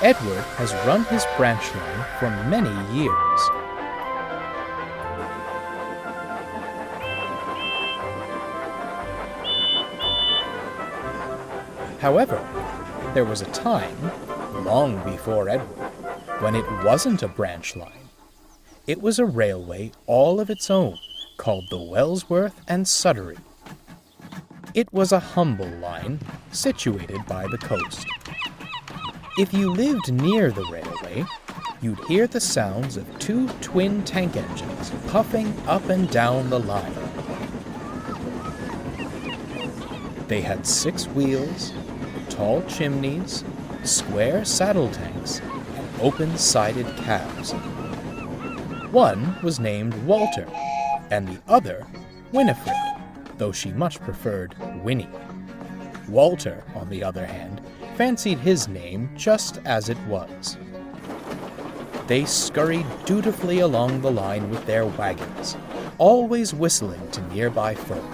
Edward has run his branch line for many years. However, there was a time, long before Edward, when it wasn't a branch line. It was a railway all of its own, called the Wellsworth and Suddery. It was a humble line, situated by the coast. If you lived near the railway, you'd hear the sounds of 2 twin tank engines puffing up and down the line. They had 6 wheels, tall chimneys, square saddle tanks, and open-sided cabs. One was named Walter, and the other Winifred, though she much preferred Winnie. Walter, on the other hand, fancied his name just as it was. They scurried dutifully along the line with their wagons, always whistling to nearby folk.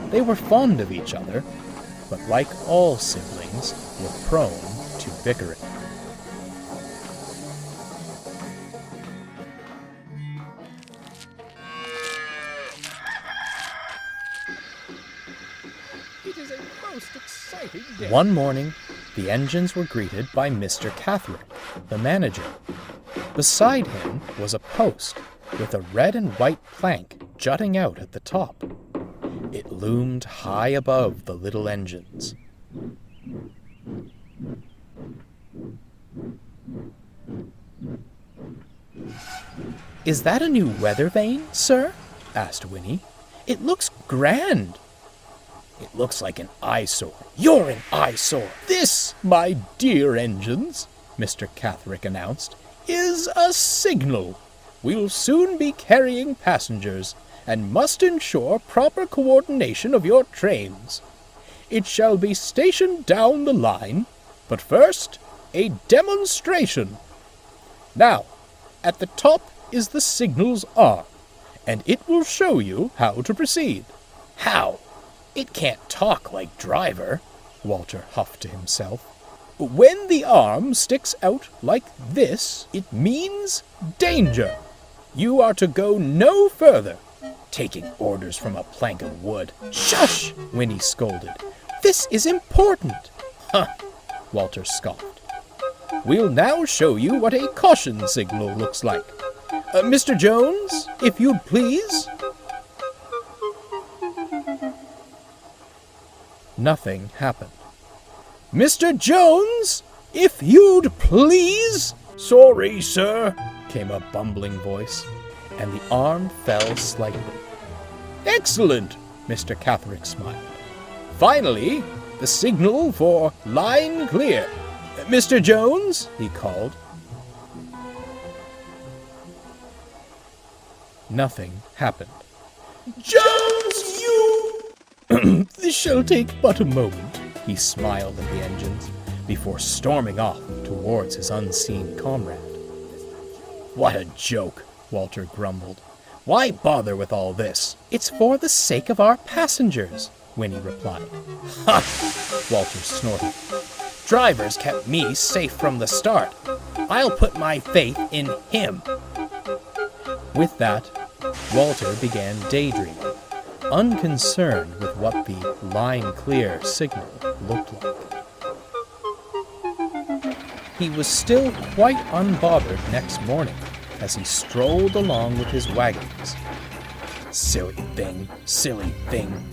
They were fond of each other, but like all siblings, were prone to bickering. It is a most exciting day. One morning, the engines were greeted by Mr. Catherick, the manager. Beside him was a post with a red and white plank jutting out at the top. It loomed high above the little engines. "Is that a new weather vane, sir?" asked Winnie. "It looks grand." "It looks like an eyesore." "You're an eyesore." "This, my dear engines," Mr. Catherick announced, "is a signal. We'll soon be carrying passengers, and must ensure proper coordination of your trains. It shall be stationed down the line, but first, a demonstration. Now, at the top is the signal's arm, and it will show you how to proceed." "How? It can't talk like Driver," Walter huffed to himself. "When the arm sticks out like this, it means danger. You are to go no further." "Taking orders from a plank of wood." "Shush!" Winnie scolded. "This is important." "Huh!" Walter scoffed. "We'll now show you what a caution signal looks like. Mr. Jones, if you'd please." Nothing happened. "Mr. Jones, if you'd please." "Sorry, sir," came a bumbling voice, and the arm fell slightly. "Excellent," Mr. Catherick smiled. "Finally, the signal for line clear. Mr. Jones," he called. Nothing happened. "Jones, you—" "This shall take but a moment," he smiled at the engines, before storming off towards his unseen comrade. "What a joke," Walter grumbled. "Why bother with all this?" "It's for the sake of our passengers," Winnie replied. "Ha!" Walter snorted. "Driver's kept me safe from the start. I'll put my faith in him." With that, Walter began daydreaming, unconcerned with what the line clear signal looked like. He was still quite unbothered next morning as he strolled along with his wagons. Silly thing,"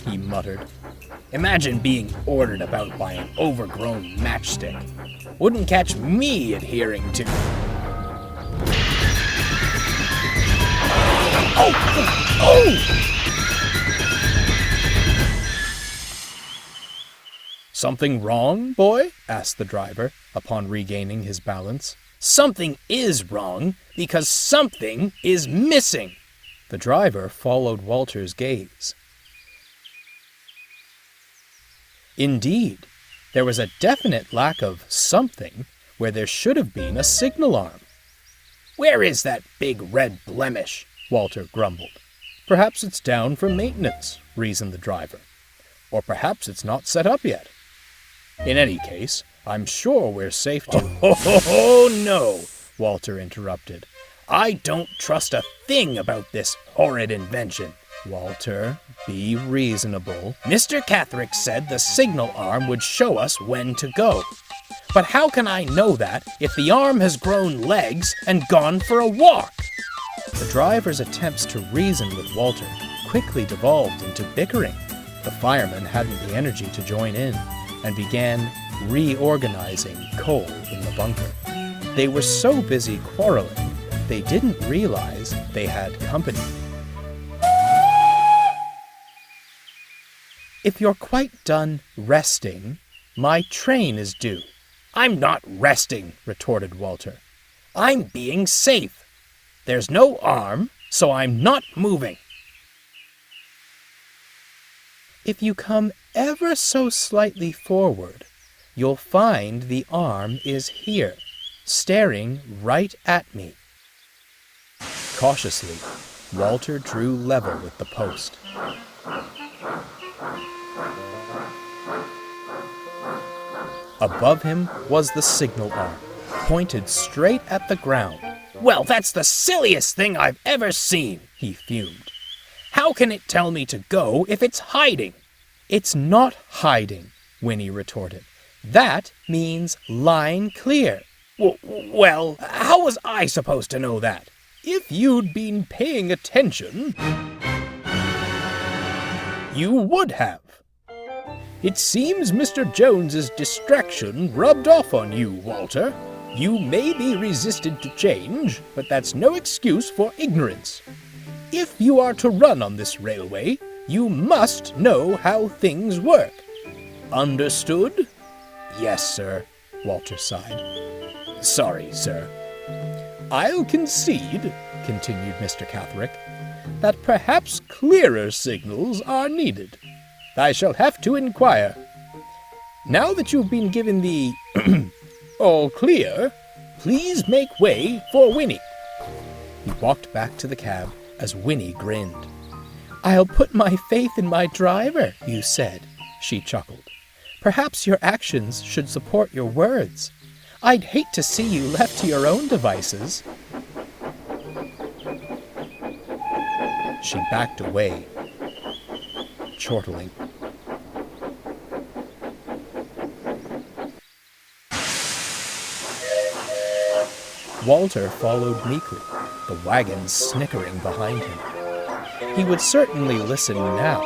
he muttered. "Imagine being ordered about by an overgrown matchstick. Wouldn't catch me adhering to—" Oh! "Something wrong, boy?" asked the driver, upon regaining his balance. "Something is wrong, because something is missing." The driver followed Walter's gaze. Indeed, there was a definite lack of something where there should have been a signal arm. "Where is that big red blemish?" Walter grumbled. "Perhaps it's down for maintenance," reasoned the driver. "Or perhaps it's not set up yet." In any case, I'm sure we're safe to— Oh, no, Walter interrupted. I don't trust a thing about this horrid invention. Walter, be reasonable. Mr. Catherick said the signal arm would show us when to go. But how can I know that if the arm has grown legs and gone for a walk? The driver's attempts to reason with Walter quickly devolved into bickering. The firemen hadn't the energy to join in and began reorganizing coal in the bunker. They were so busy quarreling, they didn't realize they had company. If you're quite done resting, my train is due. I'm not resting, retorted Walter. I'm being safe. There's no arm, so I'm not moving. If you come ever so slightly forward, you'll find the arm is here, staring right at me. Cautiously, Walter drew level with the post. Above him was the signal arm, pointed straight at the ground. Well, that's the silliest thing I've ever seen, he fumed. How can it tell me to go if it's hiding? It's not hiding, Winnie retorted. That means line clear. Well, how was I supposed to know that? If you'd been paying attention, you would have. It seems Mr. Jones's distraction rubbed off on you, Walter. You may be resistant to change, but that's no excuse for ignorance. If you are to run on this railway, you must know how things work. Understood? Yes, sir, Walter sighed. Sorry, sir. I'll concede, continued Mr. Catherick, that perhaps clearer signals are needed. I shall have to inquire. Now that you've been given the all clear, please make way for Winnie. He walked back to the cab as Winnie grinned. I'll put my faith in my driver, you said, she chuckled. Perhaps your actions should support your words. I'd hate to see you left to your own devices. She backed away, chortling. Walter followed meekly, the wagon snickering behind him. He would certainly listen now,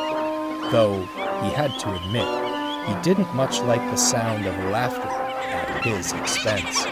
though he had to admit he didn't much like the sound of laughter at his expense.